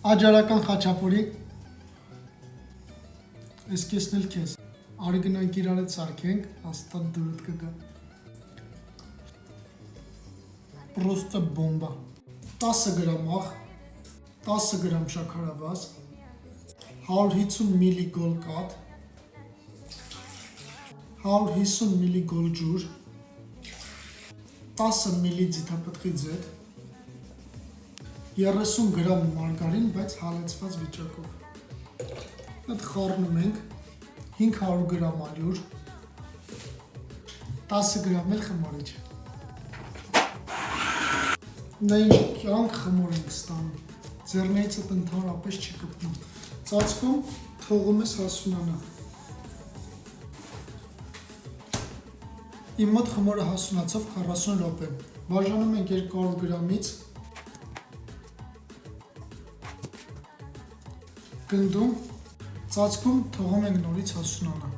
Աջարական խաչապուրի ես կեսնել քեզ արի գնանք իրար հետ սարքենք հաստատ դուրդ կգա Պրոստը բոմբա 10 գրամ աղ 10 գրամ շաքարավազ 150 մլի գոլկատ 150 մլի գոլջուր 10 մլի ձիթապտղի ձեթ 30 գրամ մարգարին, բայց հալեցված վիճակով Այդ խառնում ենք 500 գրամ ալյուր 10 գրամ էլ խմորիչ Նա ինչ կյանք խմոր ենք ստանում ձեռնեիցդ ընդհանրապես չի կպնում Ծածկում թողում ես հասունանա Իմ մոտ խմորը հասունացավ 40 րոպե Բաժանում ենք 200 գրամից Գնդում, ծածկում թողում ենք նորից հասունանա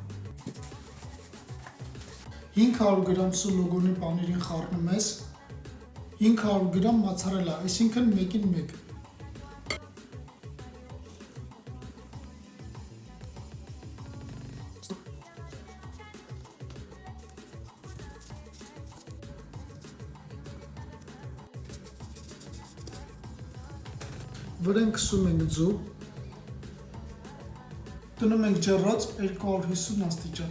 500 գրամ սուլոգոնի պանիրին խառնում ես 500 գրամ մացարելա, այսինքն մեկին մեկ Վրեն կսում ենք ձու Դնում ենք ջեռած 250 աստիճան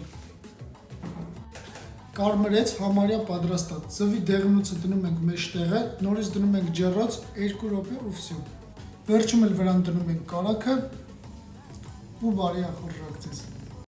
Կարմրեց համարյա պատրաստած Ձվի դեղնուցը դնում ենք մեջտեղը Նորից դնում ենք ջեռած 2 րոպե ու վсё Վերջում էլ վրան դնում ենք կարագը ու բարի ախորժակ ձեզ